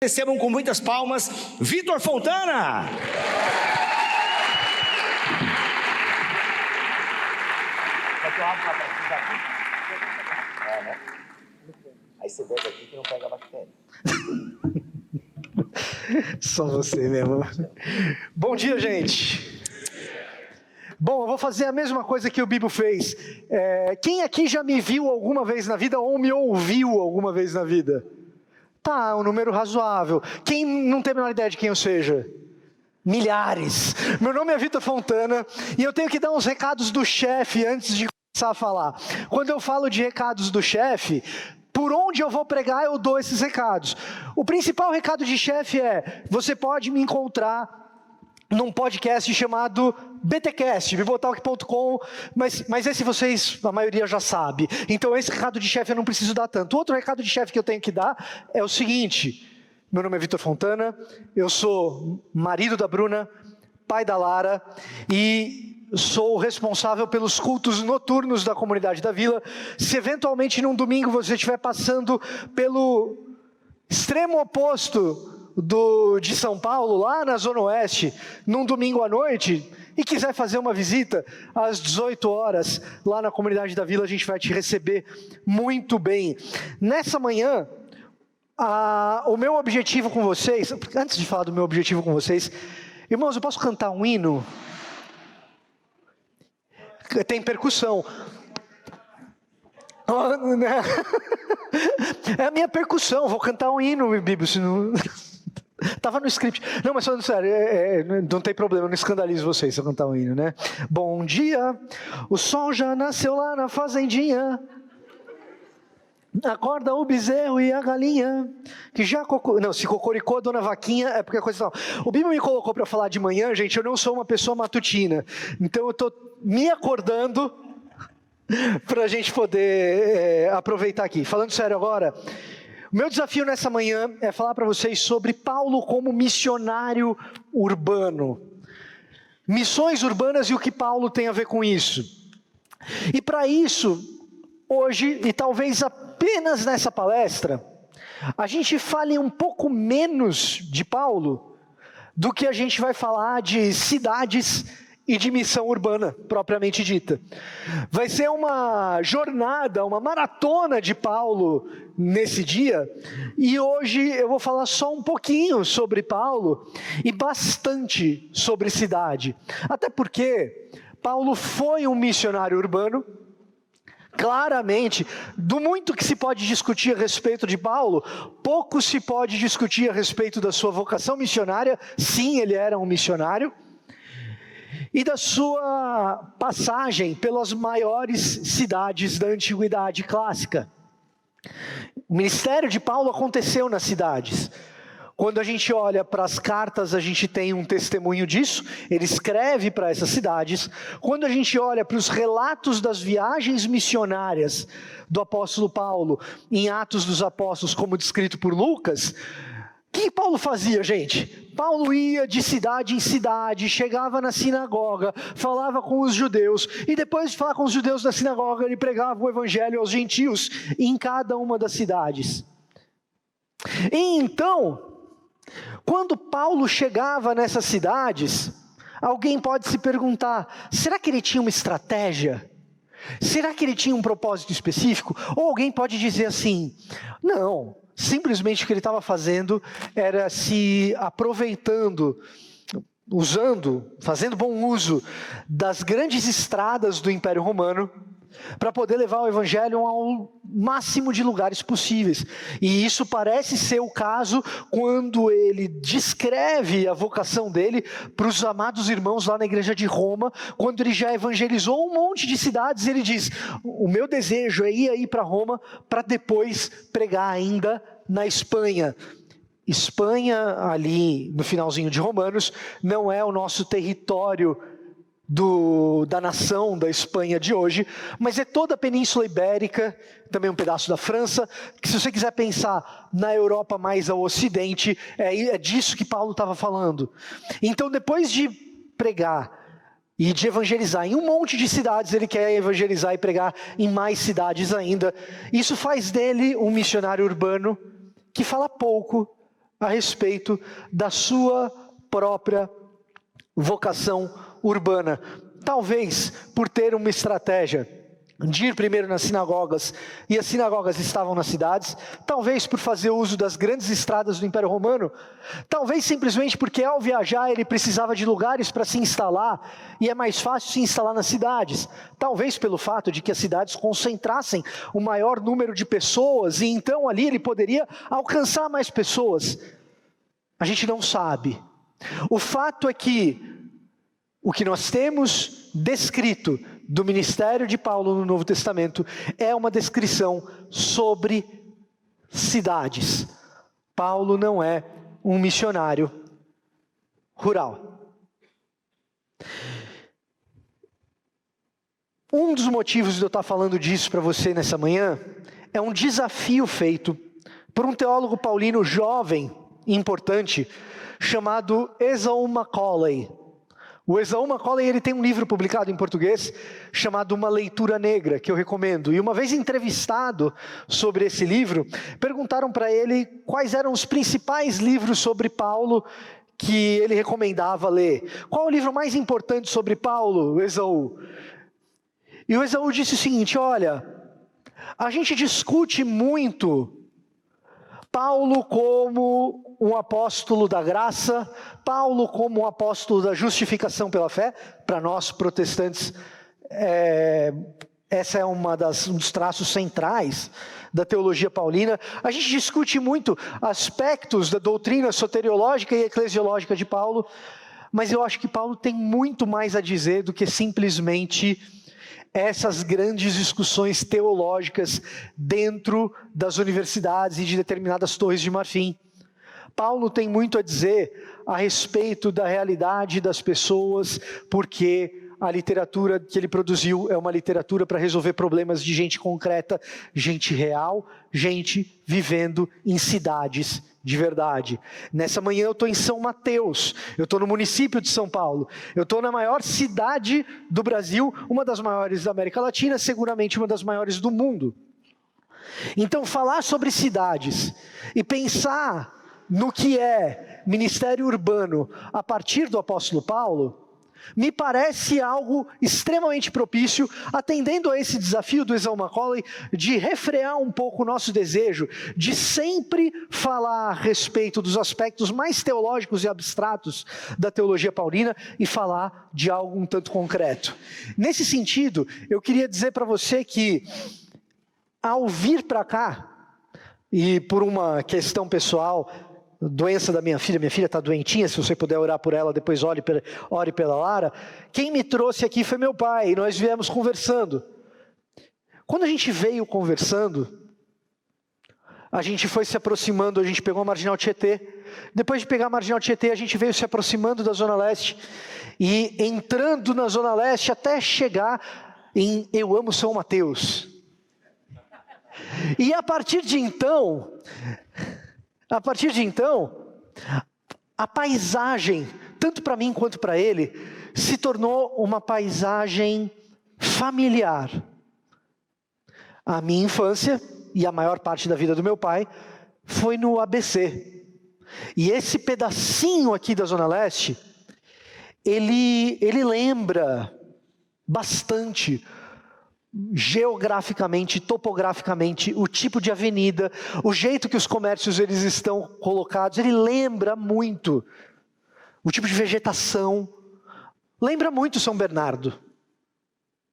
Recebam com muitas palmas, Vitor Fontana! Aí você bebe aqui que não pega a bactéria. Só você mesmo. Bom dia, gente. Bom, eu vou fazer a mesma coisa que o Bibo fez. Quem aqui já me viu alguma vez na vida ou me ouviu alguma vez na vida? Tá, um número razoável. Quem não tem a menor ideia de quem eu seja? Milhares. Meu nome é Vitor Fontana e eu tenho que dar uns recados do chefe antes de começar a falar. Quando eu falo de recados do chefe, por onde eu vou pregar eu dou esses recados. O principal recado de chefe é: você pode me encontrar num podcast chamado BTcast, bibotalk.com, mas esse vocês, a maioria já sabe. Então esse recado de chefe eu não preciso dar tanto. Outro recado de chefe que eu tenho que dar é o seguinte: meu nome é Vitor Fontana, eu sou marido da Bruna, pai da Lara e sou responsável pelos cultos noturnos da comunidade da Vila. Se eventualmente num domingo você estiver passando pelo extremo oposto de São Paulo, lá na Zona Oeste, num domingo à noite, e quiser fazer uma visita às 18 horas, lá na comunidade da Vila, a gente vai te receber muito bem. Nessa manhã, o meu objetivo com vocês, antes de falar do meu objetivo com vocês, irmãos, eu posso cantar um hino? Tem percussão. É a minha percussão, vou cantar um hino, Bíblia, senão... Tava no script. Não, mas falando sério, não tem problema, não escandalizo vocês se eu cantar um hino, né? Bom dia, o sol já nasceu lá na fazendinha. Acorda o bezerro e a galinha, que já se cocoricou a dona vaquinha, é porque a coisa não. O Bíblia me colocou para falar de manhã, gente, eu não sou uma pessoa matutina, então eu tô me acordando para a gente poder aproveitar aqui. Falando sério agora, o meu desafio nessa manhã é falar para vocês sobre Paulo como missionário urbano. Missões urbanas e o que Paulo tem a ver com isso. E para isso, hoje, e talvez apenas nessa palestra, a gente fale um pouco menos de Paulo do que a gente vai falar de cidades e de missão urbana, propriamente dita. Vai ser uma jornada, uma maratona de Paulo nesse dia, e hoje eu vou falar só um pouquinho sobre Paulo e bastante sobre cidade. Até porque Paulo foi um missionário urbano. Claramente, do muito que se pode discutir a respeito de Paulo, pouco se pode discutir a respeito da sua vocação missionária. Sim, ele era um missionário. E da sua passagem pelas maiores cidades da antiguidade clássica. O ministério de Paulo aconteceu nas cidades. Quando a gente olha para as cartas, a gente tem um testemunho disso. Ele escreve para essas cidades. Quando a gente olha para os relatos das viagens missionárias do apóstolo Paulo, em Atos dos Apóstolos, como descrito por Lucas, o que Paulo fazia, gente? Paulo ia de cidade em cidade, chegava na sinagoga, falava com os judeus, e depois de falar com os judeus na sinagoga, ele pregava o evangelho aos gentios em cada uma das cidades. E então, quando Paulo chegava nessas cidades, alguém pode se perguntar: será que ele tinha uma estratégia? Será que ele tinha um propósito específico? Ou alguém pode dizer assim: não, simplesmente o que ele estava fazendo era se aproveitando, fazendo bom uso das grandes estradas do Império Romano para poder levar o evangelho ao máximo de lugares possíveis. E isso parece ser o caso quando ele descreve a vocação dele para os amados irmãos lá na igreja de Roma, quando ele já evangelizou um monte de cidades. Ele diz: o meu desejo é ir aí para Roma para depois pregar ainda na Espanha. Espanha, ali no finalzinho de Romanos, não é o nosso território da nação da Espanha de hoje, mas é toda a Península Ibérica, também um pedaço da França, que se você quiser pensar na Europa mais ao ocidente, é disso que Paulo estava falando. Então, depois de pregar e de evangelizar em um monte de cidades, ele quer evangelizar e pregar em mais cidades ainda. Isso faz dele um missionário urbano que fala pouco, a respeito da sua própria vocação urbana. Talvez por ter uma estratégia de ir primeiro nas sinagogas, e as sinagogas estavam nas cidades, talvez por fazer uso das grandes estradas do Império Romano, talvez simplesmente porque ao viajar ele precisava de lugares para se instalar, e é mais fácil se instalar nas cidades, talvez pelo fato de que as cidades concentrassem o maior número de pessoas, e então ali ele poderia alcançar mais pessoas. A gente não sabe. O fato é que o que nós temos descrito do ministério de Paulo no Novo Testamento é uma descrição sobre cidades. Paulo não é um missionário rural. Um dos motivos de eu estar falando disso para você nessa manhã é um desafio feito por um teólogo paulino jovem e importante chamado Esau Macaulay. O Esau Macaulay, ele tem um livro publicado em português chamado Uma Leitura Negra, que eu recomendo. E uma vez entrevistado sobre esse livro, perguntaram para ele quais eram os principais livros sobre Paulo que ele recomendava ler. Qual o livro mais importante sobre Paulo, Esau? E o Esau disse o seguinte: olha, a gente discute muito Paulo como um apóstolo da graça, Paulo como um apóstolo da justificação pela fé. Para nós protestantes, essa é um dos traços centrais da teologia paulina. A gente discute muito aspectos da doutrina soteriológica e eclesiológica de Paulo, mas eu acho que Paulo tem muito mais a dizer do que simplesmente essas grandes discussões teológicas dentro das universidades e de determinadas torres de marfim. Paulo tem muito a dizer a respeito da realidade das pessoas, porque a literatura que ele produziu é uma literatura para resolver problemas de gente concreta, gente real, gente vivendo em cidades de verdade. Nessa manhã eu estou em São Mateus, eu estou no município de São Paulo, eu estou na maior cidade do Brasil, uma das maiores da América Latina, seguramente uma das maiores do mundo. Então falar sobre cidades e pensar no que é ministério urbano a partir do apóstolo Paulo, me parece algo extremamente propício, atendendo a esse desafio do Esau Macaulay, de refrear um pouco o nosso desejo, de sempre falar a respeito dos aspectos mais teológicos e abstratos da teologia paulina e falar de algo um tanto concreto. Nesse sentido, eu queria dizer para você que, ao vir para cá, e por uma questão pessoal, doença da minha filha está doentinha, se você puder orar por ela, depois ore pela Lara. Quem me trouxe aqui foi meu pai, e nós viemos conversando. Quando a gente veio conversando, a gente foi se aproximando, a gente pegou a Marginal Tietê. Depois de pegar a Marginal Tietê, a gente veio se aproximando da Zona Leste, e entrando na Zona Leste até chegar em Eu Amo São Mateus. E a partir de então, a paisagem, tanto para mim quanto para ele, se tornou uma paisagem familiar. A minha infância e a maior parte da vida do meu pai foi no ABC. E esse pedacinho aqui da Zona Leste, ele lembra bastante geograficamente, topograficamente, o tipo de avenida, o jeito que os comércios eles estão colocados, ele lembra muito o tipo de vegetação, lembra muito São Bernardo,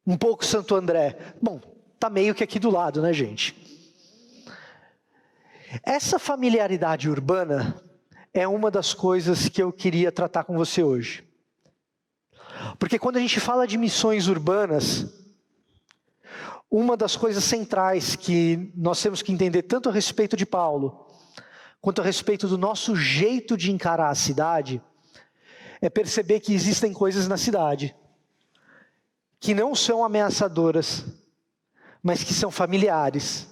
um pouco Santo André. Bom, tá meio que aqui do lado, né, gente? Essa familiaridade urbana é uma das coisas que eu queria tratar com você hoje. Porque quando a gente fala de missões urbanas, uma das coisas centrais que nós temos que entender, tanto a respeito de Paulo, quanto a respeito do nosso jeito de encarar a cidade, é perceber que existem coisas na cidade que não são ameaçadoras, mas que são familiares,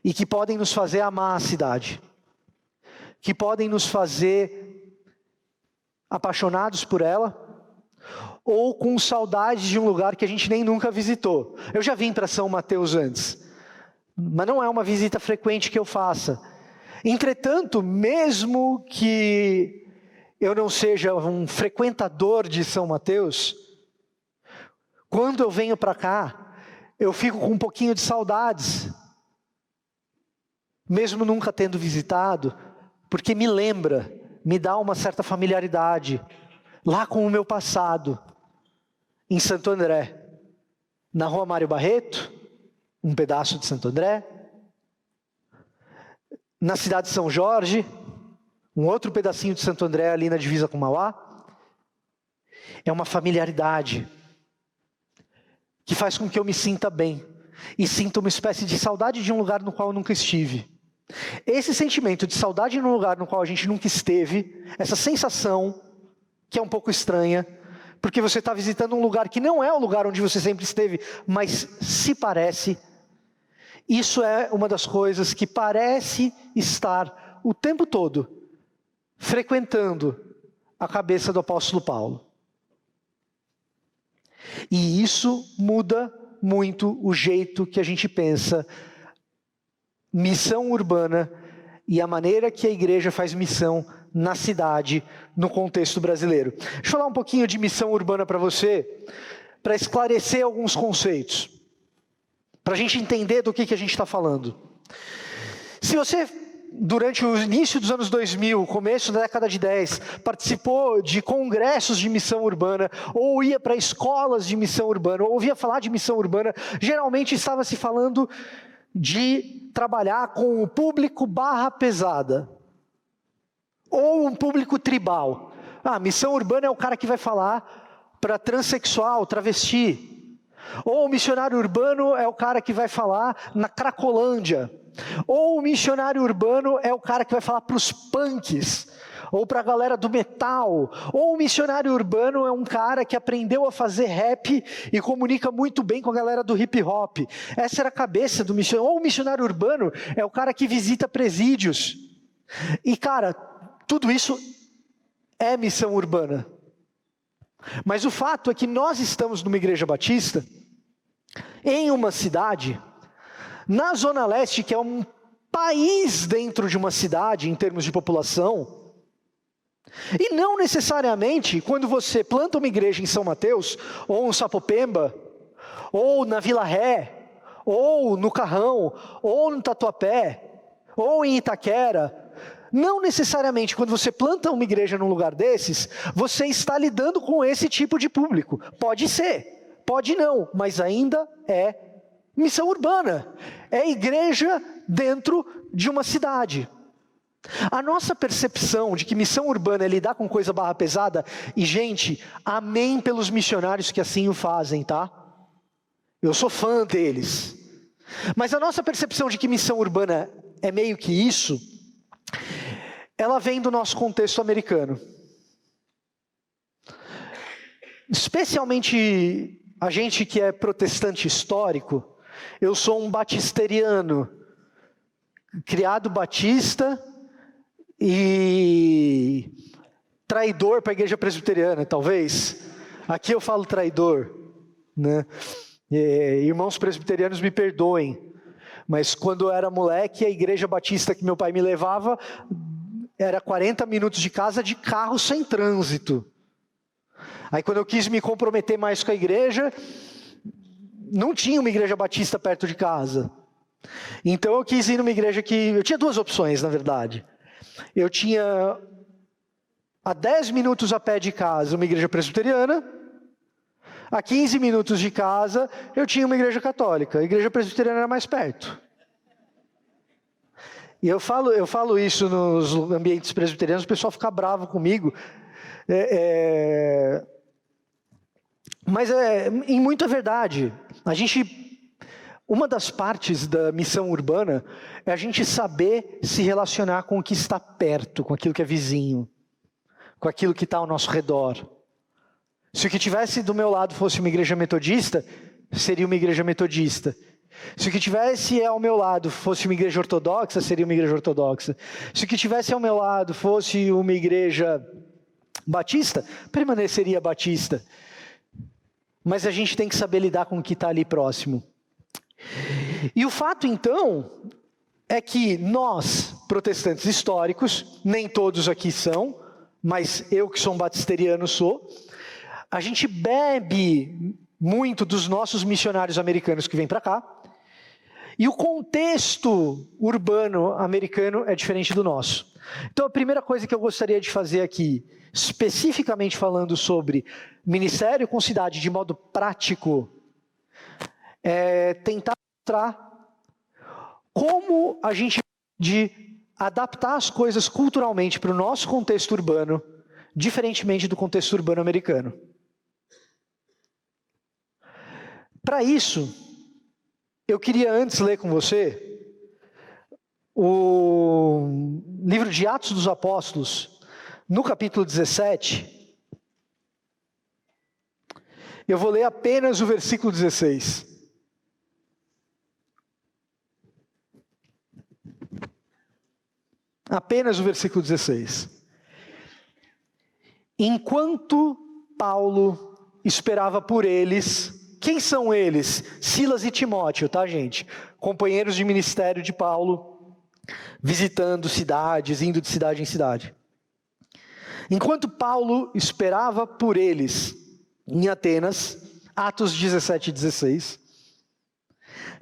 e que podem nos fazer amar a cidade, que podem nos fazer apaixonados por ela, ou com saudade de um lugar que a gente nem nunca visitou. Eu já vim para São Mateus antes, mas não é uma visita frequente que eu faça. Entretanto, mesmo que eu não seja um frequentador de São Mateus, quando eu venho para cá, eu fico com um pouquinho de saudades, mesmo nunca tendo visitado, porque me lembra, me dá uma certa familiaridade, lá com o meu passado, em Santo André, na Rua Mário Barreto, um pedaço de Santo André, na cidade de São Jorge, um outro pedacinho de Santo André ali na divisa com Mauá. É uma familiaridade que faz com que eu me sinta bem e sinta uma espécie de saudade de um lugar no qual eu nunca estive. Esse sentimento de saudade num lugar no qual a gente nunca esteve, essa sensação que é um pouco estranha, porque você está visitando um lugar que não é o lugar onde você sempre esteve, mas se parece. Isso é uma das coisas que parece estar o tempo todo frequentando a cabeça do apóstolo Paulo. E isso muda muito o jeito que a gente pensa missão urbana e a maneira que a igreja faz missão na cidade, no contexto brasileiro. Deixa eu falar um pouquinho de missão urbana para você, para esclarecer alguns conceitos, para a gente entender do que a gente está falando. Se você, durante o início dos anos 2000, começo da década de 10, participou de congressos de missão urbana, ou ia para escolas de missão urbana, ou ouvia falar de missão urbana, geralmente estava se falando de trabalhar com o público barra pesada, ou um público tribal. Missão urbana é o cara que vai falar para transexual, travesti. Ou o missionário urbano é o cara que vai falar na Cracolândia. Ou o missionário urbano é o cara que vai falar para os punks, ou para a galera do metal. Ou o missionário urbano é um cara que aprendeu a fazer rap e comunica muito bem com a galera do hip hop. Essa era a cabeça do missionário. Ou o missionário urbano é o cara que visita presídios. E cara, tudo isso é missão urbana. Mas o fato é que nós estamos numa igreja batista, em uma cidade, na Zona Leste, que é um país dentro de uma cidade, em termos de população. E não necessariamente, quando você planta uma igreja em São Mateus, ou em Sapopemba, ou na Vila Ré, ou no Carrão, ou no Tatuapé, ou em Itaquera, não necessariamente quando você planta uma igreja num lugar desses, você está lidando com esse tipo de público. Pode ser, pode não, mas ainda é missão urbana. É igreja dentro de uma cidade. A nossa percepção de que missão urbana é lidar com coisa barra pesada, e gente, amém pelos missionários que assim o fazem, tá? Eu sou fã deles. Mas a nossa percepção de que missão urbana é meio que isso, ela vem do nosso contexto americano. Especialmente a gente que é protestante histórico. Eu sou um batisteriano, criado batista e traidor para a igreja presbiteriana, talvez. Aqui eu falo traidor, né? Irmãos presbiterianos me perdoem, mas quando eu era moleque, a igreja batista que meu pai me levava era 40 minutos de casa de carro sem trânsito. Aí quando eu quis me comprometer mais com a igreja, não tinha uma igreja batista perto de casa. Então eu quis ir numa igreja que... Eu tinha duas opções, na verdade. Eu tinha a 10 minutos a pé de casa uma igreja presbiteriana. A 15 minutos de casa eu tinha uma igreja católica. A igreja presbiteriana era mais perto. E eu falo isso nos ambientes presbiterianos, o pessoal fica bravo comigo. Mas em muita verdade. Uma das partes da missão urbana é a gente saber se relacionar com o que está perto, com aquilo que é vizinho, com aquilo que está ao nosso redor. Se o que tivesse do meu lado fosse uma igreja metodista, seria uma igreja metodista. Se o que tivesse ao meu lado fosse uma igreja ortodoxa, seria uma igreja ortodoxa. Se o que tivesse ao meu lado fosse uma igreja batista, permaneceria batista. Mas a gente tem que saber lidar com o que está ali próximo. E o fato, então, é que nós, protestantes históricos, nem todos aqui são, mas eu que sou um batisteriano sou, a gente bebe muito dos nossos missionários americanos que vêm para cá, e o contexto urbano americano é diferente do nosso. Então a primeira coisa que eu gostaria de fazer aqui, especificamente falando sobre ministério com cidade de modo prático, é tentar mostrar como a gente pode adaptar as coisas culturalmente para o nosso contexto urbano, diferentemente do contexto urbano americano. Para isso, eu queria antes ler com você o livro de Atos dos Apóstolos, no capítulo 17. Eu vou ler apenas o versículo 16. Apenas o versículo 16. Enquanto Paulo esperava por eles, quem são eles? Silas e Timóteo, tá, gente? Companheiros de ministério de Paulo, visitando cidades, indo de cidade em cidade. Enquanto Paulo esperava por eles em Atenas, Atos 17 e 16,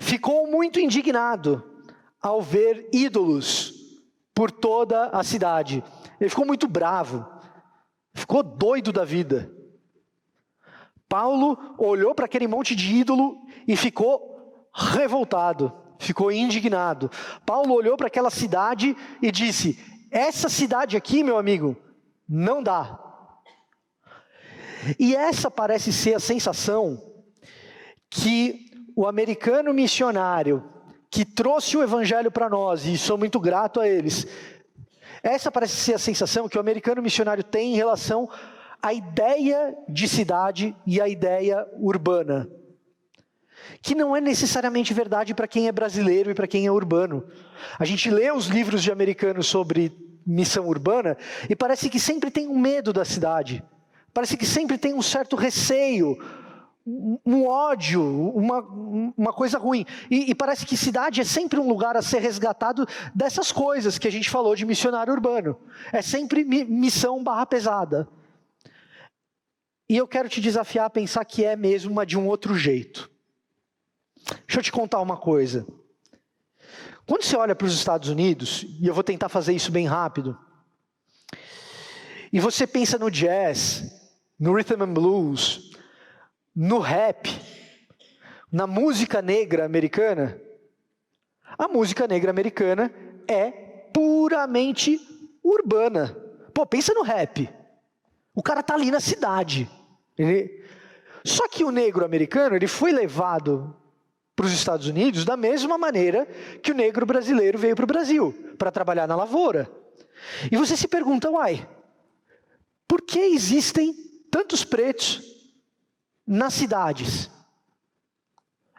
ficou muito indignado ao ver ídolos por toda a cidade. Ele ficou muito bravo, ficou doido da vida. Paulo olhou para aquele monte de ídolo e ficou revoltado, ficou indignado. Paulo olhou para aquela cidade e disse: essa cidade aqui, meu amigo, não dá. E essa parece ser a sensação que o americano missionário que trouxe o evangelho para nós, e sou muito grato a eles, essa parece ser a sensação que o americano missionário tem em relação à ideia de cidade e à ideia urbana, que não é necessariamente verdade para quem é brasileiro e para quem é urbano. A gente lê os livros de americanos sobre missão urbana e parece que sempre tem um medo da cidade, parece que sempre tem um certo receio, um ódio, uma coisa ruim. E parece que cidade é sempre um lugar a ser resgatado dessas coisas que a gente falou de missionário urbano. É sempre missão barra pesada. E eu quero te desafiar a pensar que é mesmo, mas de um outro jeito. Deixa eu te contar uma coisa. Quando você olha para os Estados Unidos, e eu vou tentar fazer isso bem rápido, e você pensa no jazz, no rhythm and blues, no rap, na música negra americana, a música negra americana é puramente urbana. Pô, pensa no rap. O cara tá ali na cidade. Só que o negro americano, ele foi levado para os Estados Unidos da mesma maneira que o negro brasileiro veio para o Brasil, para trabalhar na lavoura. E você se pergunta, uai, por que existem tantos pretos nas cidades?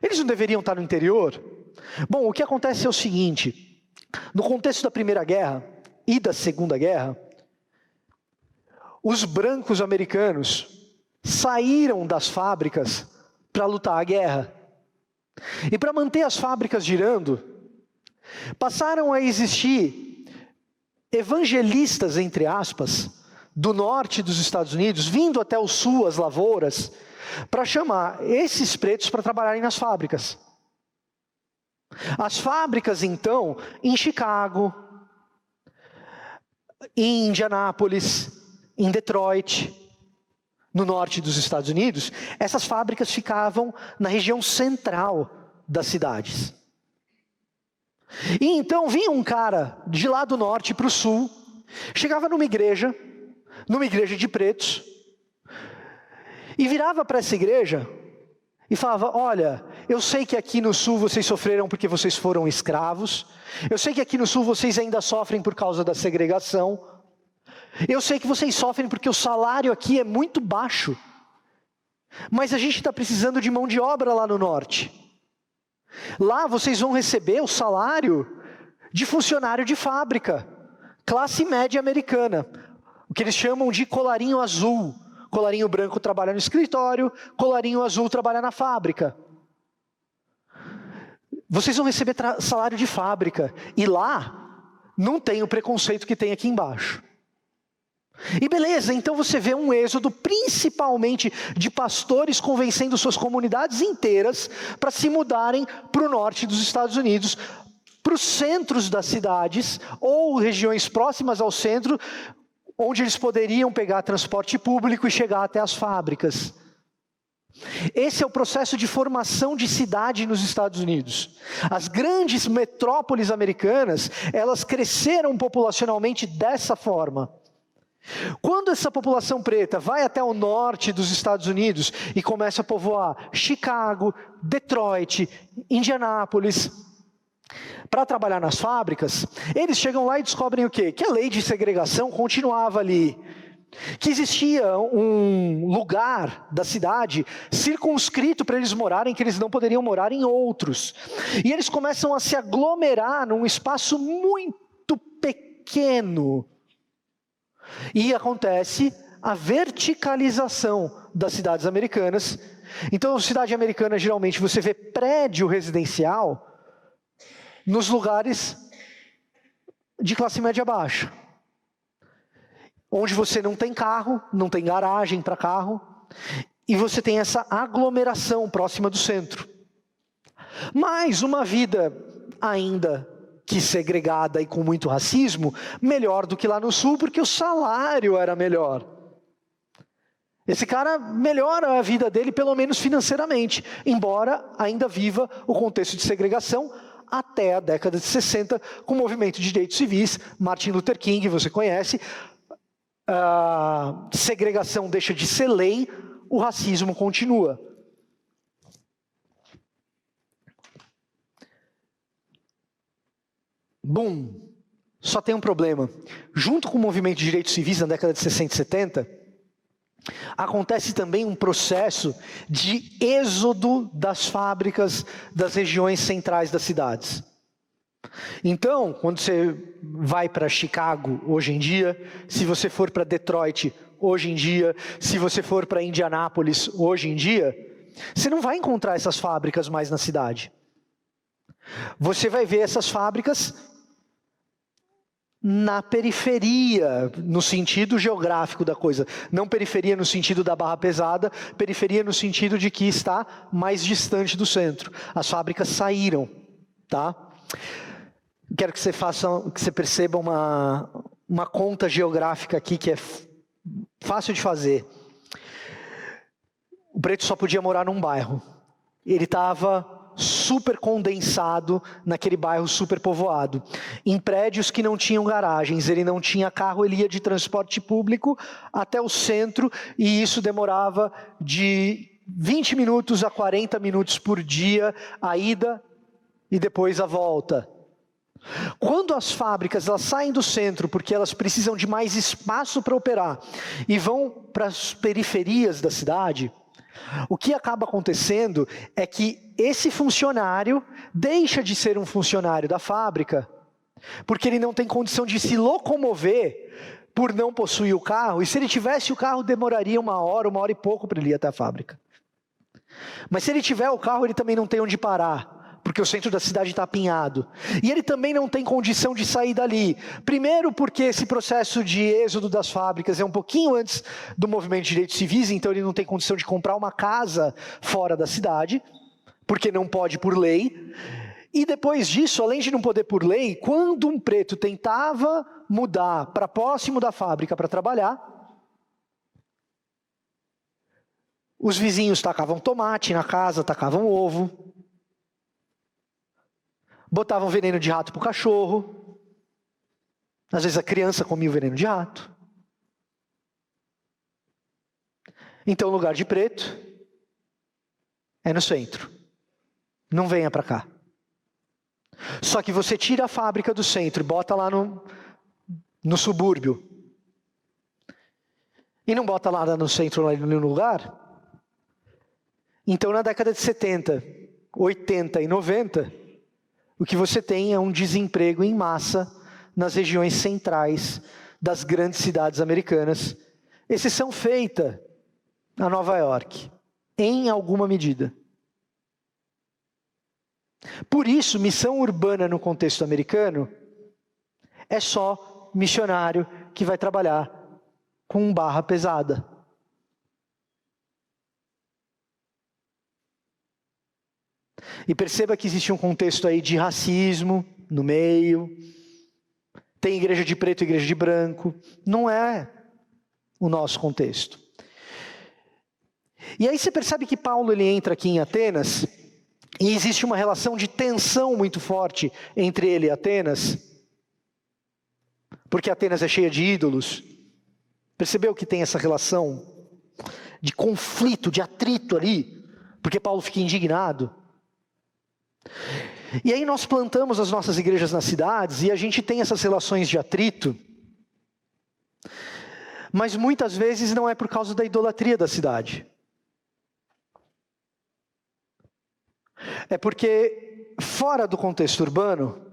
Eles não deveriam estar no interior? Bom, o que acontece é o seguinte: no contexto da Primeira Guerra e da Segunda Guerra, os brancos americanos saíram das fábricas para lutar a guerra. E para manter as fábricas girando, passaram a existir evangelistas, entre aspas, do norte dos Estados Unidos, vindo até o sul, as lavouras, para chamar esses pretos para trabalharem nas fábricas. As fábricas, então, em Chicago, em Indianápolis, em Detroit, no norte dos Estados Unidos, essas fábricas ficavam na região central das cidades. E então vinha um cara de lá do norte para o sul, chegava numa igreja de pretos, e virava para essa igreja e falava: olha, eu sei que aqui no sul vocês sofreram porque vocês foram escravos, eu sei que aqui no sul vocês ainda sofrem por causa da segregação, eu sei que vocês sofrem porque o salário aqui é muito baixo, mas a gente está precisando de mão de obra lá no norte. Lá vocês vão receber o salário de funcionário de fábrica, classe média americana, o que eles chamam de colarinho azul. Colarinho branco trabalha no escritório, colarinho azul trabalha na fábrica. vocês vão receber salário de fábrica. E lá, não tem o preconceito que tem aqui embaixo. E beleza, então você vê um êxodo, principalmente de pastores convencendo suas comunidades inteiras para se mudarem para o norte dos Estados Unidos, para os centros das cidades, ou regiões próximas ao centro, onde eles poderiam pegar transporte público e chegar até as fábricas. Esse é o processo de formação de cidade nos Estados Unidos. As grandes metrópoles americanas, elas cresceram populacionalmente dessa forma. Quando essa população preta vai até o norte dos Estados Unidos e começa a povoar Chicago, Detroit, Indianápolis, para trabalhar nas fábricas, eles chegam lá e descobrem o quê? Que a lei de segregação continuava ali. Que existia um lugar da cidade circunscrito para eles morarem, que eles não poderiam morar em outros. E eles começam a se aglomerar num espaço muito pequeno. E acontece a verticalização das cidades americanas. Então, na cidade americana, geralmente, você vê prédio residencial nos lugares de classe média baixa. Onde você não tem carro, não tem garagem para carro, e você tem essa aglomeração próxima do centro. Mas uma vida ainda que segregada e com muito racismo, melhor do que lá no sul, porque o salário era melhor. Esse cara melhora a vida dele, pelo menos financeiramente, embora ainda viva o contexto de segregação, até a década de 60, com o movimento de direitos civis, Martin Luther King, você conhece. A segregação deixa de ser lei, o racismo continua. Bum! Só tem um problema. Junto com o movimento de direitos civis na década de 60 e 70, acontece também um processo de êxodo das fábricas das regiões centrais das cidades. Então, quando você vai para Chicago hoje em dia, se você for para Detroit hoje em dia, se você for para Indianápolis hoje em dia, você não vai encontrar essas fábricas mais na cidade. Você vai ver essas fábricas na periferia, no sentido geográfico da coisa. Não periferia no sentido da barra pesada, periferia no sentido de que está mais distante do centro. As fábricas saíram, tá? Quero que você perceba uma conta geográfica aqui que é fácil de fazer. O preto só podia morar num bairro. Ele estava super condensado naquele bairro super povoado, em prédios que não tinham garagens. Ele não tinha carro, ele ia de transporte público até o centro, e isso demorava de 20 minutos a 40 minutos por dia, a ida e depois a volta. Quando as fábricas elas saem do centro porque elas precisam de mais espaço para operar e vão para as periferias da cidade, o que acaba acontecendo é que esse funcionário deixa de ser um funcionário da fábrica, porque ele não tem condição de se locomover por não possuir o carro, e se ele tivesse o carro demoraria uma hora e pouco para ele ir até a fábrica. Mas se ele tiver o carro, ele também não tem onde parar, porque o centro da cidade está apinhado. E ele também não tem condição de sair dali. Primeiro porque esse processo de êxodo das fábricas é um pouquinho antes do movimento de direitos civis, então ele não tem condição de comprar uma casa fora da cidade, porque não pode por lei. E depois disso, além de não poder por lei, quando um preto tentava mudar para próximo da fábrica para trabalhar, os vizinhos tacavam tomate na casa, tacavam ovo, botavam veneno de rato para o cachorro. Às vezes a criança comia o veneno de rato. Então o lugar de preto é no centro. Não venha para cá. Só que você tira a fábrica do centro e bota lá no subúrbio. E não bota lá no centro, lá no lugar. Então na década de 70, 80 e 90, o que você tem é um desemprego em massa nas regiões centrais das grandes cidades americanas. Exceção feita a Nova York, em alguma medida. Por isso, missão urbana no contexto americano é só missionário que vai trabalhar com barra pesada. E perceba que existe um contexto aí de racismo no meio. Tem igreja de preto e igreja de branco. Não é o nosso contexto. E aí você percebe que Paulo ele entra aqui em Atenas e existe uma relação de tensão muito forte entre ele e Atenas. Porque Atenas é cheia de ídolos. Percebeu que tem essa relação de conflito, de atrito ali? Porque Paulo fica indignado. E aí nós plantamos as nossas igrejas nas cidades e a gente tem essas relações de atrito. Mas muitas vezes não é por causa da idolatria da cidade. É porque fora do contexto urbano,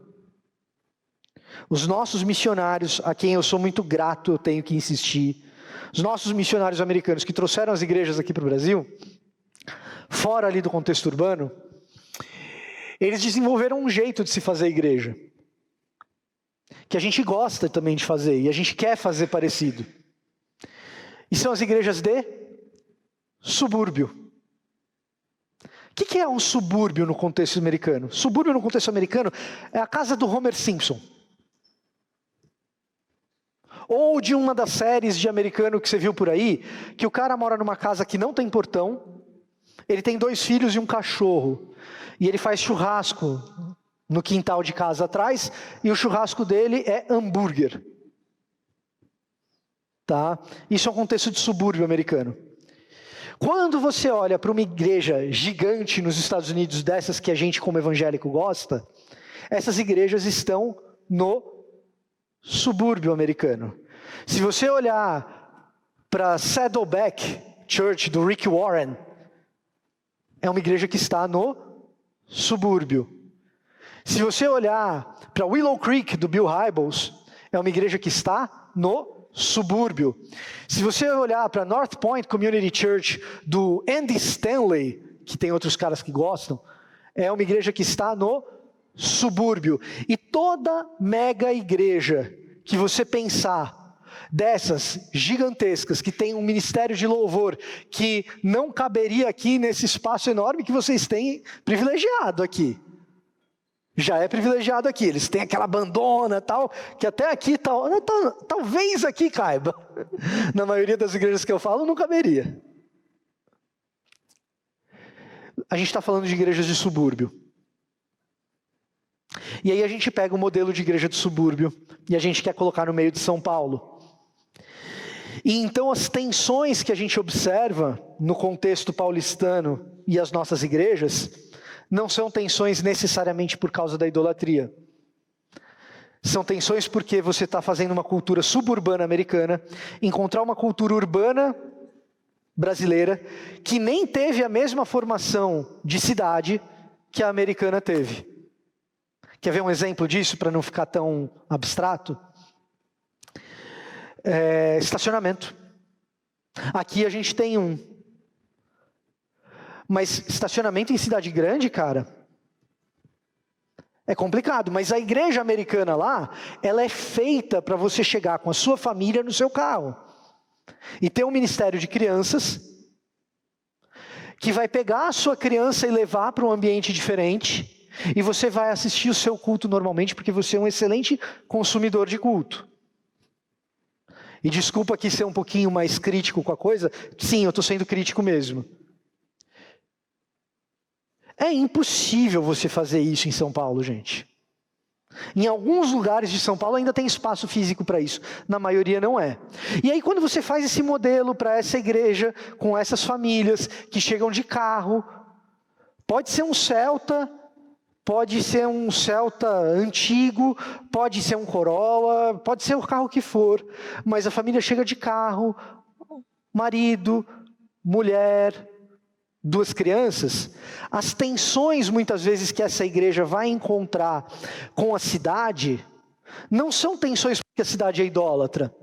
os nossos missionários, a quem eu sou muito grato, eu tenho que insistir, os nossos missionários americanos que trouxeram as igrejas aqui para o Brasil, fora ali do contexto urbano, eles desenvolveram um jeito de se fazer igreja, que a gente gosta também de fazer, e a gente quer fazer parecido. E são as igrejas de subúrbio. O que é um subúrbio no contexto americano? Subúrbio no contexto americano é a casa do Homer Simpson. Ou de uma das séries de americano que você viu por aí, que o cara mora numa casa que não tem portão, ele tem 2 filhos e um cachorro, e ele faz churrasco no quintal de casa atrás, e o churrasco dele é hambúrguer. Tá? Isso é um contexto de subúrbio americano. Quando você olha para uma igreja gigante nos Estados Unidos, dessas que a gente como evangélico gosta, essas igrejas estão no subúrbio americano. Se você olhar para Saddleback Church do Rick Warren, é uma igreja que está no subúrbio. Se você olhar para Willow Creek do Bill Hybels, é uma igreja que está no subúrbio. Se você olhar para North Point Community Church do Andy Stanley, que tem outros caras que gostam, é uma igreja que está no subúrbio. E toda mega igreja que você pensar, dessas gigantescas, que tem um ministério de louvor, que não caberia aqui nesse espaço enorme que vocês têm privilegiado aqui. Já é privilegiado aqui, eles têm aquela bandona tal, que até aqui, talvez aqui caiba. Na maioria das igrejas que eu falo, não caberia. A gente está falando de igrejas de subúrbio. E aí a gente pega o modelo de igreja de subúrbio, e a gente quer colocar no meio de São Paulo. E então as tensões que a gente observa no contexto paulistano e as nossas igrejas, não são tensões necessariamente por causa da idolatria. São tensões porque você está fazendo uma cultura suburbana americana, encontrar uma cultura urbana brasileira, que nem teve a mesma formação de cidade que a americana teve. Quer ver um exemplo disso, para não ficar tão abstrato? Estacionamento. Aqui a gente tem um. Mas estacionamento em cidade grande, cara, é complicado. Mas a igreja americana lá, ela é feita para você chegar com a sua família no seu carro. E ter um ministério de crianças, que vai pegar a sua criança e levar para um ambiente diferente. E você vai assistir o seu culto normalmente, porque você é um excelente consumidor de culto. E desculpa aqui ser um pouquinho mais crítico com a coisa. Sim, eu estou sendo crítico mesmo. É impossível você fazer isso em São Paulo, gente. Em alguns lugares de São Paulo ainda tem espaço físico para isso. Na maioria não é. E aí quando você faz esse modelo para essa igreja, com essas famílias que chegam de carro, pode ser um Celta, pode ser um Celta antigo, pode ser um Corolla, pode ser o carro que for, mas a família chega de carro, marido, mulher, 2 crianças, as tensões muitas vezes que essa igreja vai encontrar com a cidade, não são tensões porque a cidade é idólatra.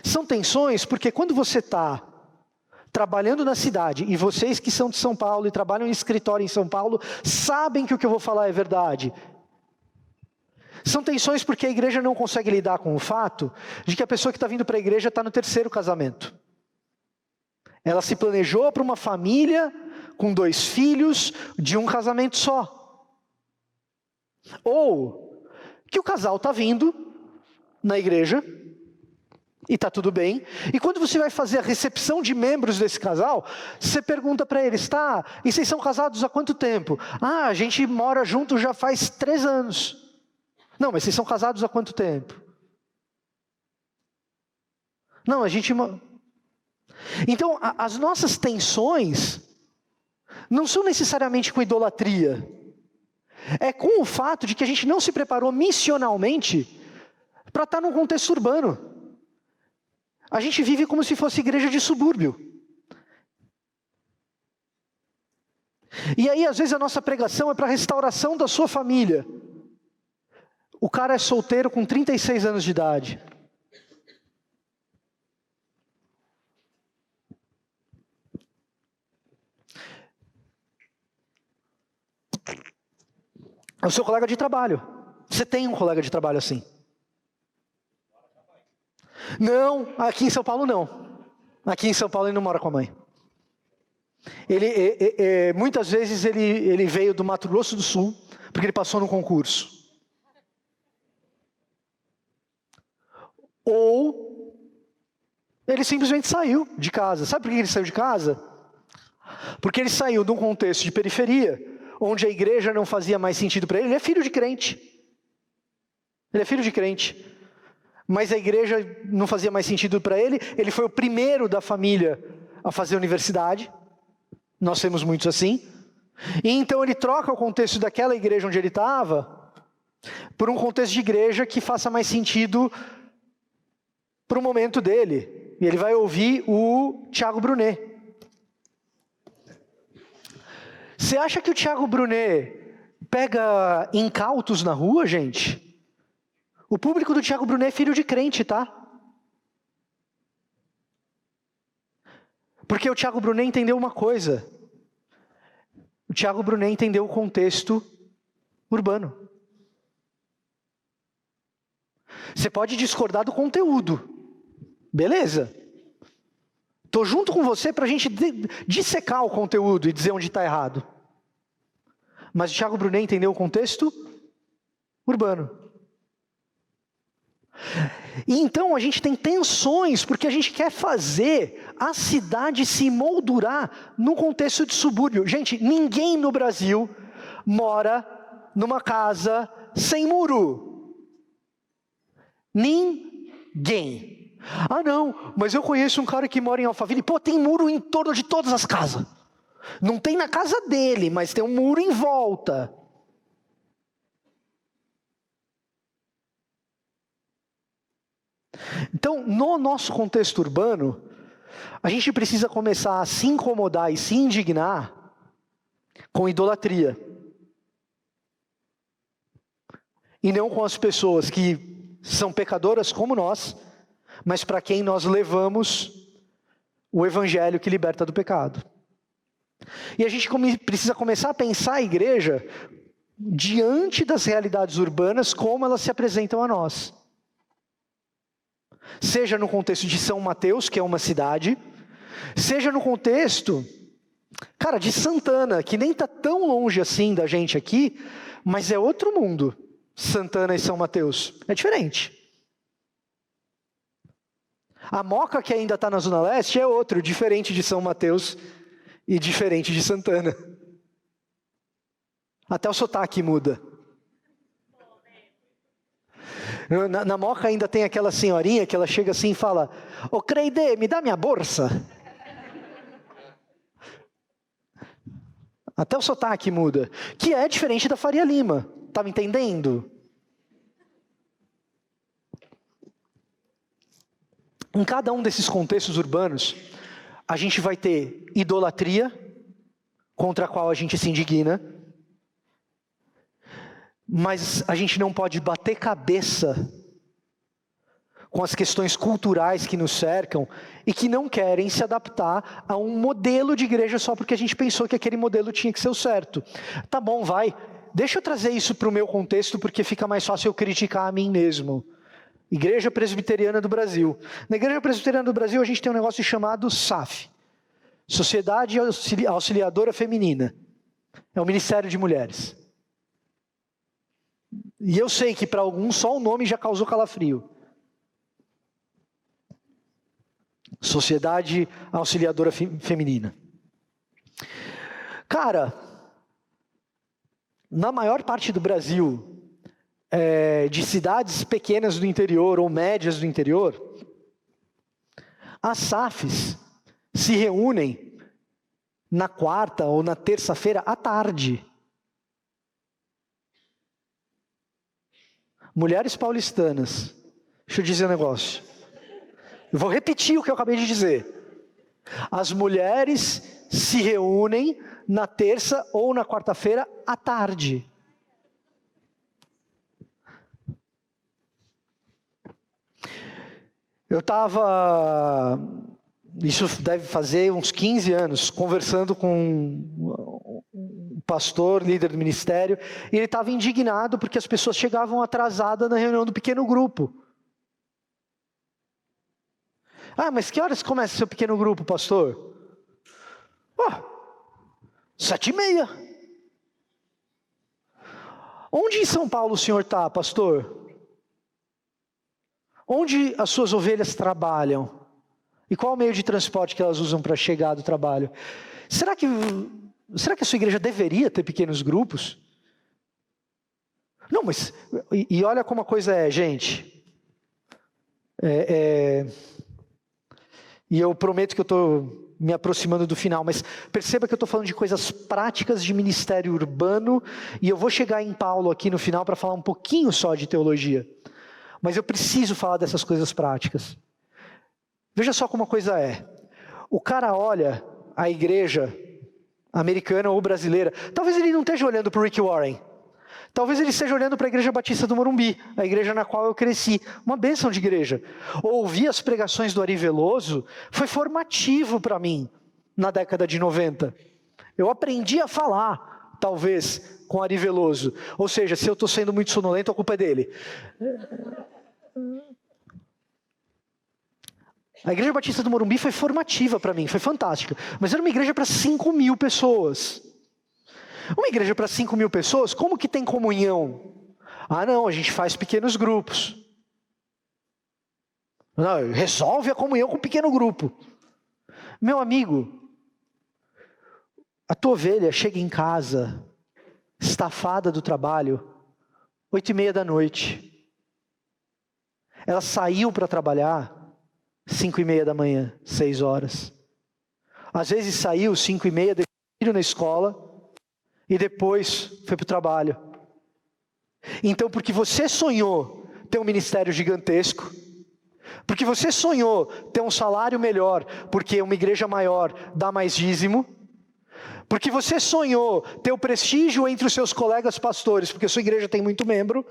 São tensões porque quando você está trabalhando na cidade, e vocês que são de São Paulo e trabalham em escritório em São Paulo, sabem que o que eu vou falar é verdade. São tensões porque a igreja não consegue lidar com o fato de que a pessoa que está vindo para a igreja está no 3º casamento. Ela se planejou para uma família com 2 filhos de um casamento só. Ou que o casal está vindo na igreja e está tudo bem. E quando você vai fazer a recepção de membros desse casal, você pergunta para eles, tá, e vocês são casados há quanto tempo? Ah, a gente mora junto já faz 3 anos. Não, mas vocês são casados há quanto tempo? Não, a gente... Então, as nossas tensões não são necessariamente com idolatria. É com o fato de que a gente não se preparou missionalmente para estar num contexto urbano. A gente vive como se fosse igreja de subúrbio. E aí, às vezes, a nossa pregação é para a restauração da sua família. O cara é solteiro com 36 anos de idade. É o seu colega de trabalho. Você tem um colega de trabalho assim? Não, aqui em São Paulo não. Aqui em São Paulo ele não mora com a mãe. Muitas vezes ele veio do Mato Grosso do Sul, porque ele passou no concurso. Ou ele simplesmente saiu de casa. Sabe por que ele saiu de casa? Porque ele saiu de um contexto de periferia, onde a igreja não fazia mais sentido para ele. Ele é filho de crente. Ele é filho de crente. Mas a igreja não fazia mais sentido para ele. Ele foi o primeiro da família a fazer universidade. Nós temos muitos assim. E então ele troca o contexto daquela igreja onde ele estava por um contexto de igreja que faça mais sentido para o momento dele. E ele vai ouvir o Thiago Brunet. Você acha que o Thiago Brunet pega incautos na rua, gente? O público do Thiago Brunet é filho de crente, tá? Porque o Thiago Brunet entendeu uma coisa. O Thiago Brunet entendeu o contexto urbano. Você pode discordar do conteúdo. Beleza. Estou junto com você para a gente dissecar o conteúdo e dizer onde está errado. Mas o Thiago Brunet entendeu o contexto urbano. E então a gente tem tensões, porque a gente quer fazer a cidade se moldurar num contexto de subúrbio. Gente, ninguém no Brasil mora numa casa sem muro. Ninguém. Ah não, mas eu conheço um cara que mora em Alphaville. Pô, tem muro em torno de todas as casas. Não tem na casa dele, mas tem um muro em volta. Então, no nosso contexto urbano, a gente precisa começar a se incomodar e se indignar com idolatria. E não com as pessoas que são pecadoras como nós, mas para quem nós levamos o evangelho que liberta do pecado. E a gente precisa começar a pensar a igreja diante das realidades urbanas, como elas se apresentam a nós. Seja no contexto de São Mateus, que é uma cidade, seja no contexto, cara, de Santana, que nem está tão longe assim da gente aqui, mas é outro mundo, Santana e São Mateus, é diferente. A Moca, que ainda está na Zona Leste, é outro, diferente de São Mateus e diferente de Santana. Até o sotaque muda. Na Moca ainda tem aquela senhorinha que ela chega assim e fala: "Ô Creide, me dá minha bolsa." Até o sotaque muda. Que é diferente da Faria Lima. Tá me entendendo? Em cada um desses contextos urbanos, a gente vai ter idolatria, contra a qual a gente se indigna, mas a gente não pode bater cabeça com as questões culturais que nos cercam e que não querem se adaptar a um modelo de igreja só porque a gente pensou que aquele modelo tinha que ser o certo. Tá bom, vai. Deixa eu trazer isso para o meu contexto porque fica mais fácil eu criticar a mim mesmo. Igreja Presbiteriana do Brasil. Na Igreja Presbiteriana do Brasil a gente tem um negócio chamado SAF. Sociedade Auxiliadora Feminina. É o Ministério de Mulheres. E eu sei que para alguns só o nome já causou calafrio. Sociedade Auxiliadora Feminina. Cara, na maior parte do Brasil, de cidades pequenas do interior ou médias do interior, as SAFs se reúnem na quarta ou na terça-feira à tarde. Mulheres paulistanas, deixa eu dizer um negócio. Eu vou repetir o que eu acabei de dizer. As mulheres se reúnem na terça ou na quarta-feira à tarde. Eu estava, isso deve fazer uns 15 anos, conversando com um pastor, líder do ministério, e ele estava indignado porque as pessoas chegavam atrasadas na reunião do pequeno grupo. Ah, mas que horas começa o seu pequeno grupo, pastor? 7:30. Onde em São Paulo o senhor está, pastor? Onde as suas ovelhas trabalham? E qual o meio de transporte que elas usam para chegar do trabalho? Será que a sua igreja deveria ter pequenos grupos? Não, mas... E olha como a coisa é, gente. E eu prometo que eu estou me aproximando do final, mas perceba que eu estou falando de coisas práticas de ministério urbano, e eu vou chegar em Paulo aqui no final para falar um pouquinho só de teologia. Mas eu preciso falar dessas coisas práticas. Veja só como a coisa é. O cara olha a igreja americana ou brasileira. Talvez ele não esteja olhando para o Rick Warren. Talvez ele esteja olhando para a Igreja Batista do Morumbi, a igreja na qual eu cresci. Uma bênção de igreja. Ouvir as pregações do Ari Veloso foi formativo para mim na década de 90. Eu aprendi a falar, talvez, com Ari Veloso. Ou seja, se eu estou sendo muito sonolento, a culpa é dele. A Igreja Batista do Morumbi foi formativa para mim, foi fantástica. Mas era uma igreja para 5.000 pessoas. Uma igreja para 5.000 pessoas, como que tem comunhão? Ah não, a gente faz pequenos grupos. Não, resolve a comunhão com um pequeno grupo. Meu amigo, a tua ovelha chega em casa, estafada do trabalho, 8:30 da noite. Ela saiu para trabalhar 5:30 da manhã, 6 horas. Às vezes saiu 5:30, deixou o filho na escola e depois foi para o trabalho. Então, porque você sonhou ter um ministério gigantesco, porque você sonhou ter um salário melhor, porque uma igreja maior dá mais dízimo, porque você sonhou ter o prestígio entre os seus colegas pastores, porque a sua igreja tem muito membro.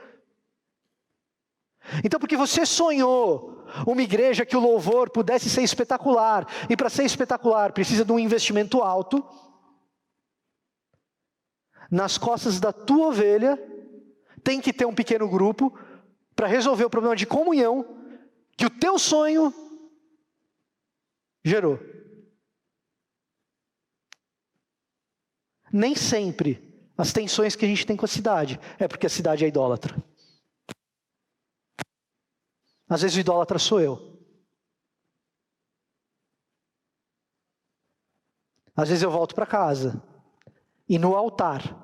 Então, porque você sonhou uma igreja que o louvor pudesse ser espetacular, e para ser espetacular precisa de um investimento alto, nas costas da tua ovelha tem que ter um pequeno grupo para resolver o problema de comunhão que o teu sonho gerou. Nem sempre as tensões que a gente tem com a cidade é porque a cidade é idólatra. Às vezes o idólatra sou eu. Às vezes eu volto para casa e no altar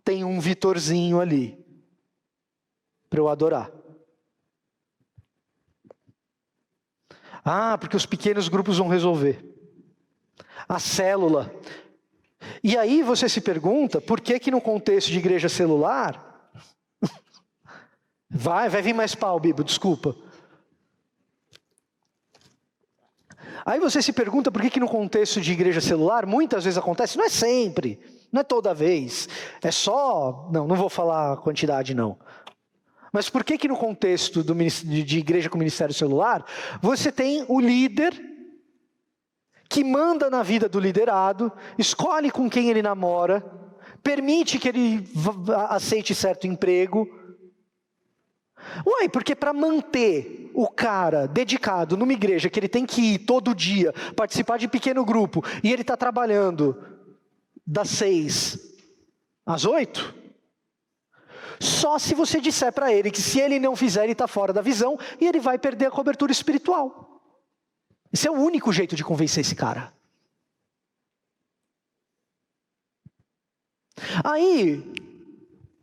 tem um Vitorzinho ali para eu adorar. Ah, porque os pequenos grupos vão resolver. A célula. E aí você se pergunta, por que no contexto de igreja celular... Vai vir mais pau, Bibo, desculpa. Aí você se pergunta por que no contexto de igreja celular, muitas vezes acontece, não é sempre, não é toda vez, é só... Não vou falar a quantidade não. Mas por que no contexto de igreja com ministério celular, você tem o líder que manda na vida do liderado, escolhe com quem ele namora, permite que ele aceite certo emprego? Uai, porque para manter o cara dedicado numa igreja que ele tem que ir todo dia, participar de pequeno grupo, e ele está trabalhando das 6 às 8, só se você disser para ele que se ele não fizer, ele está fora da visão, e ele vai perder a cobertura espiritual. Esse é o único jeito de convencer esse cara. Aí,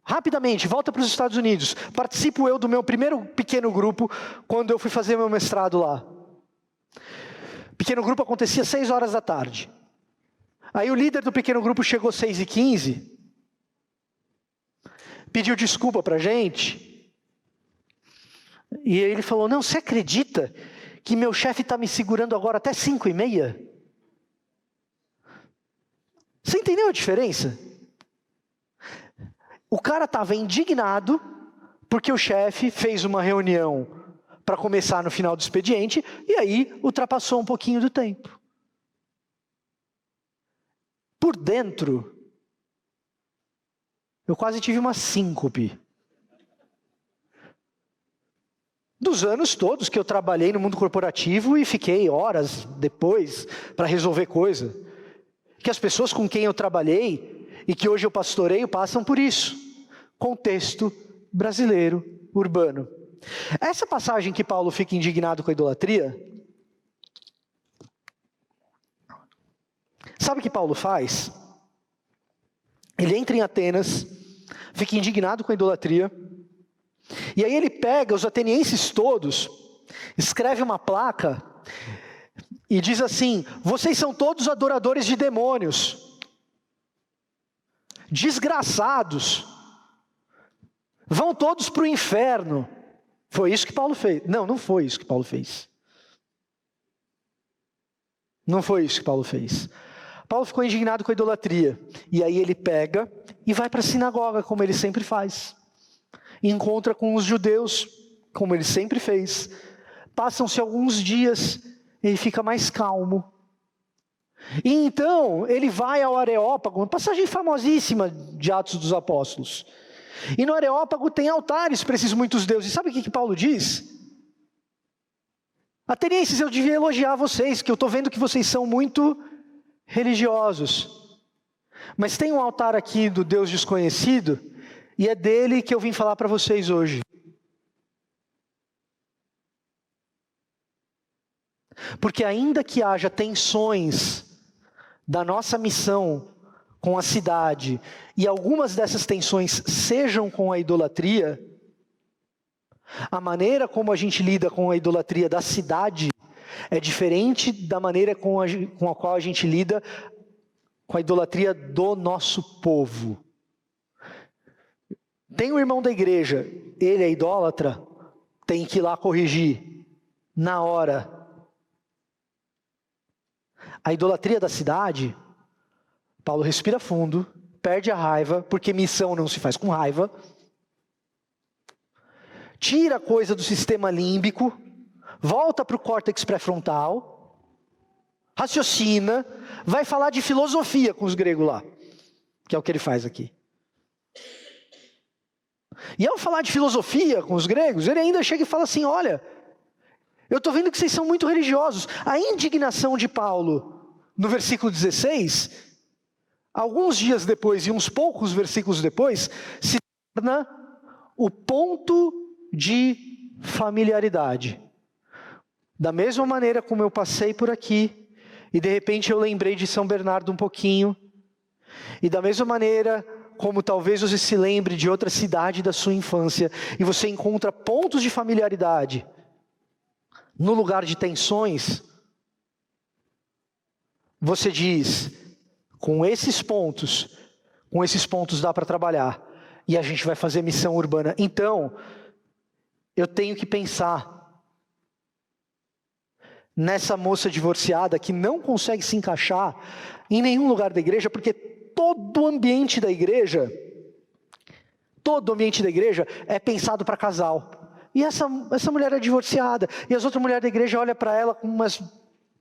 rapidamente, volta para os Estados Unidos. Participo eu do meu primeiro pequeno grupo, quando eu fui fazer meu mestrado lá. Pequeno grupo acontecia 6 horas da tarde. Aí o líder do pequeno grupo chegou 6h15, pediu desculpa para a gente, e ele falou, não, você acredita que meu chefe está me segurando agora até 5h30? Você entendeu a diferença? O cara estava indignado, porque o chefe fez uma reunião para começar no final do expediente, e aí ultrapassou um pouquinho do tempo. Por dentro, eu quase tive uma síncope. Dos anos todos que eu trabalhei no mundo corporativo e fiquei horas depois para resolver coisa. Que as pessoas com quem eu trabalhei e que hoje eu pastoreio passam por isso. Contexto brasileiro, urbano. Essa passagem que Paulo fica indignado com a idolatria, sabe o que Paulo faz? Ele entra em Atenas, fica indignado com a idolatria, e aí ele pega os atenienses todos, escreve uma placa, e diz assim, vocês são todos adoradores de demônios, desgraçados, vão todos para o inferno. Foi isso que Paulo fez? Não, não foi isso que Paulo fez. Não foi isso que Paulo fez. Paulo ficou indignado com a idolatria. E aí ele pega e vai para a sinagoga, como ele sempre faz. E encontra com os judeus, como ele sempre fez. Passam-se alguns dias, ele fica mais calmo. E então ele vai ao Areópago, uma passagem famosíssima de Atos dos Apóstolos. E no Areópago tem altares para esses muitos deuses. E sabe o que Paulo diz? Atenienses, eu devia elogiar vocês, que eu estou vendo que vocês são muito religiosos. Mas tem um altar aqui do Deus desconhecido, e é dele que eu vim falar para vocês hoje. Porque ainda que haja tensões da nossa missão com a cidade, e algumas dessas tensões sejam com a idolatria, a maneira como a gente lida com a idolatria da cidade é diferente da maneira com a qual a gente lida com a idolatria do nosso povo. Tem um irmão da igreja, ele é idólatra, tem que ir lá corrigir, na hora. A idolatria da cidade, Paulo respira fundo, perde a raiva, porque missão não se faz com raiva. Tira a coisa do sistema límbico, volta para o córtex pré-frontal, raciocina, vai falar de filosofia com os gregos lá, que é o que ele faz aqui. E ao falar de filosofia com os gregos, ele ainda chega e fala assim, olha, eu estou vendo que vocês são muito religiosos. A indignação de Paulo, no versículo 16, alguns dias depois e uns poucos versículos depois, se torna o ponto de familiaridade. Da mesma maneira como eu passei por aqui, e de repente eu lembrei de São Bernardo um pouquinho, e da mesma maneira como talvez você se lembre de outra cidade da sua infância, e você encontra pontos de familiaridade, no lugar de tensões, você diz, com esses pontos dá para trabalhar, e a gente vai fazer missão urbana. Então, eu tenho que pensar nessa moça divorciada que não consegue se encaixar em nenhum lugar da igreja, porque todo o ambiente da igreja todo o ambiente da igreja é pensado para casal. E essa mulher é divorciada. E as outras mulheres da igreja olham para ela com umas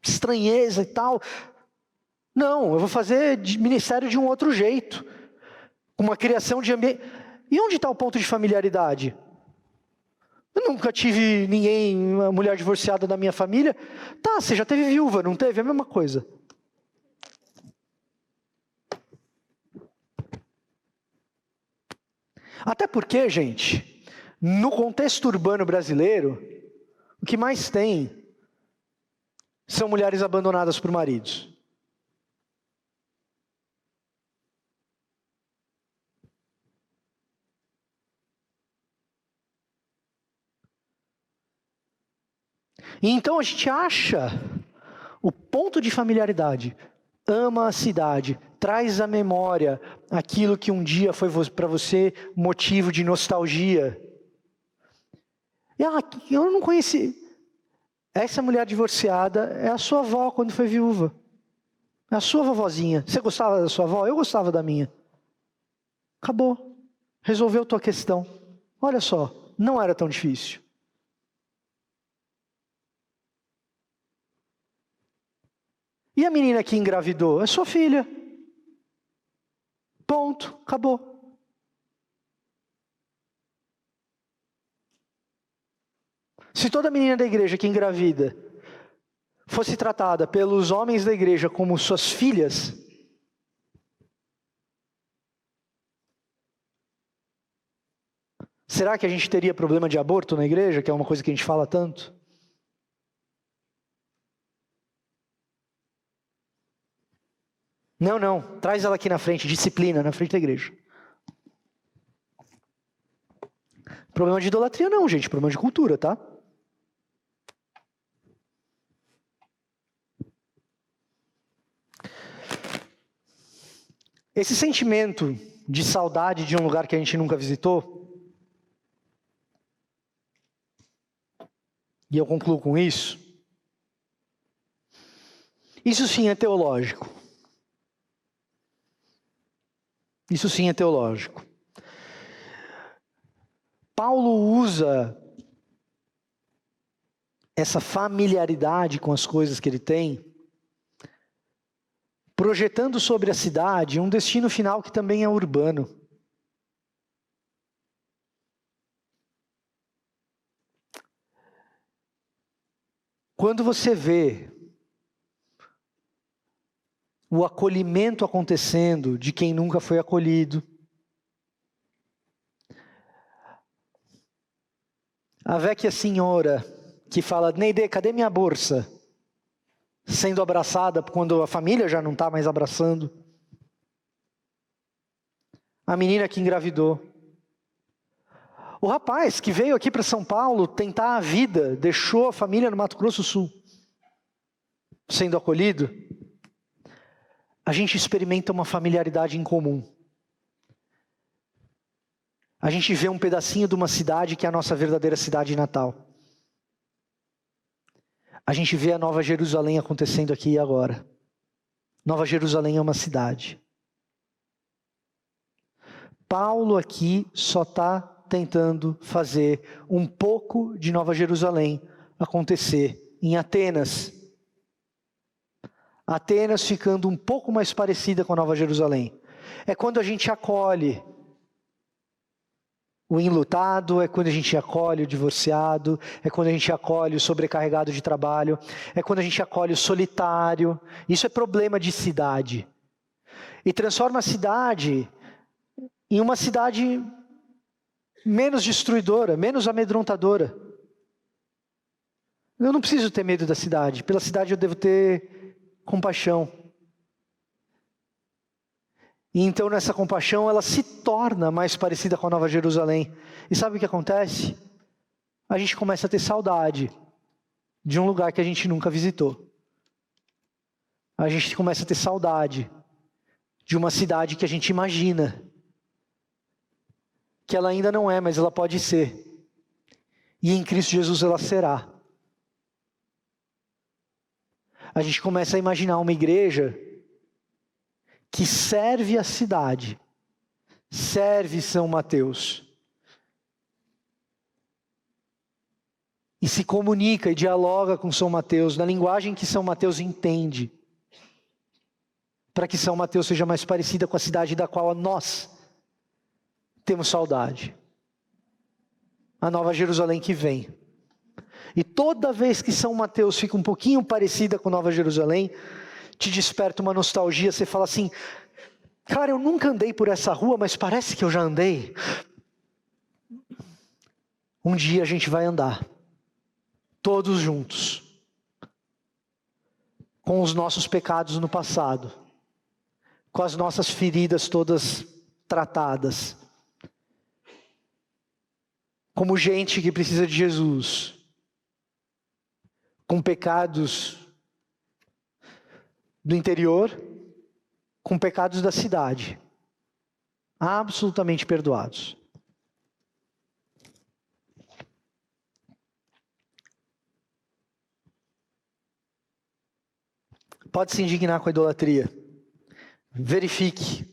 estranheza e tal. Não, eu vou fazer ministério de um outro jeito. Com uma criação de ambiente. E onde está o ponto de familiaridade? Eu nunca tive ninguém, uma mulher divorciada da minha família. Tá, você já teve viúva, não teve? É a mesma coisa. Até porque, gente, no contexto urbano brasileiro, o que mais tem são mulheres abandonadas por maridos. E então a gente acha o ponto de familiaridade, ama a cidade, traz à memória aquilo que um dia foi para você motivo de nostalgia. E, eu não conheci. Essa mulher divorciada é a sua avó quando foi viúva. É a sua vovozinha. Você gostava da sua avó? Eu gostava da minha. Acabou. Resolveu tua questão. Olha só, não era tão difícil. E a menina que engravidou? É sua filha. Ponto. Acabou. Se toda menina da igreja que engravida fosse tratada pelos homens da igreja como suas filhas, será que a gente teria problema de aborto na igreja, que é uma coisa que a gente fala tanto? Não, traz ela aqui na frente, disciplina, na frente da igreja. Problema de idolatria não, gente, problema de cultura, tá? Esse sentimento de saudade de um lugar que a gente nunca visitou, e eu concluo com isso sim é teológico. Isso sim é teológico. Paulo usa essa familiaridade com as coisas que ele tem, projetando sobre a cidade um destino final que também é urbano. Quando você vê o acolhimento acontecendo de quem nunca foi acolhido, a vecchia senhora que fala, Neide, cadê minha bolsa? Sendo abraçada quando a família já não está mais abraçando. A menina que engravidou. O rapaz que veio aqui para São Paulo tentar a vida, deixou a família no Mato Grosso do Sul, sendo acolhido. A gente experimenta uma familiaridade em comum. A gente vê um pedacinho de uma cidade que é a nossa verdadeira cidade natal. A gente vê a Nova Jerusalém acontecendo aqui e agora. Nova Jerusalém é uma cidade. Paulo aqui só está tentando fazer um pouco de Nova Jerusalém acontecer em Atenas. Atenas ficando um pouco mais parecida com a Nova Jerusalém. É quando a gente acolhe o enlutado, é quando a gente acolhe o divorciado, é quando a gente acolhe o sobrecarregado de trabalho, é quando a gente acolhe o solitário. Isso é problema de cidade. E transforma a cidade em uma cidade menos destruidora, menos amedrontadora. Eu não preciso ter medo da cidade. Pela cidade eu devo ter compaixão. E então nessa compaixão ela se torna mais parecida com a Nova Jerusalém. E sabe o que acontece? A gente começa a ter saudade de um lugar que a gente nunca visitou. A gente começa a ter saudade de uma cidade que a gente imagina. Que ela ainda não é, mas ela pode ser. E em Cristo Jesus ela será. A gente começa a imaginar uma igreja que serve a cidade, serve São Mateus. E se comunica e dialoga com São Mateus na linguagem que São Mateus entende, para que São Mateus seja mais parecida com a cidade da qual nós temos saudade. A Nova Jerusalém que vem. E toda vez que São Mateus fica um pouquinho parecida com Nova Jerusalém, te desperta uma nostalgia, você fala assim, cara, eu nunca andei por essa rua, mas parece que eu já andei. Um dia a gente vai andar. Todos juntos, com os nossos pecados no passado, com as nossas feridas todas tratadas, como gente que precisa de Jesus, com pecados do interior, com pecados da cidade, absolutamente perdoados. Pode se indignar com a idolatria. Verifique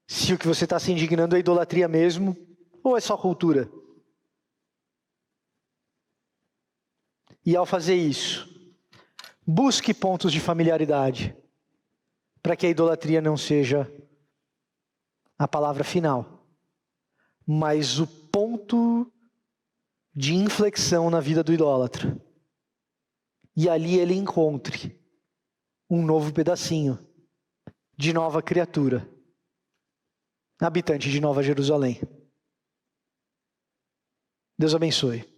se o que você está se indignando é idolatria mesmo ou é só cultura. E ao fazer isso, busque pontos de familiaridade para que a idolatria não seja a palavra final, mas o ponto de inflexão na vida do idólatra. E ali ele encontre um novo pedacinho de nova criatura, habitante de Nova Jerusalém. Deus abençoe.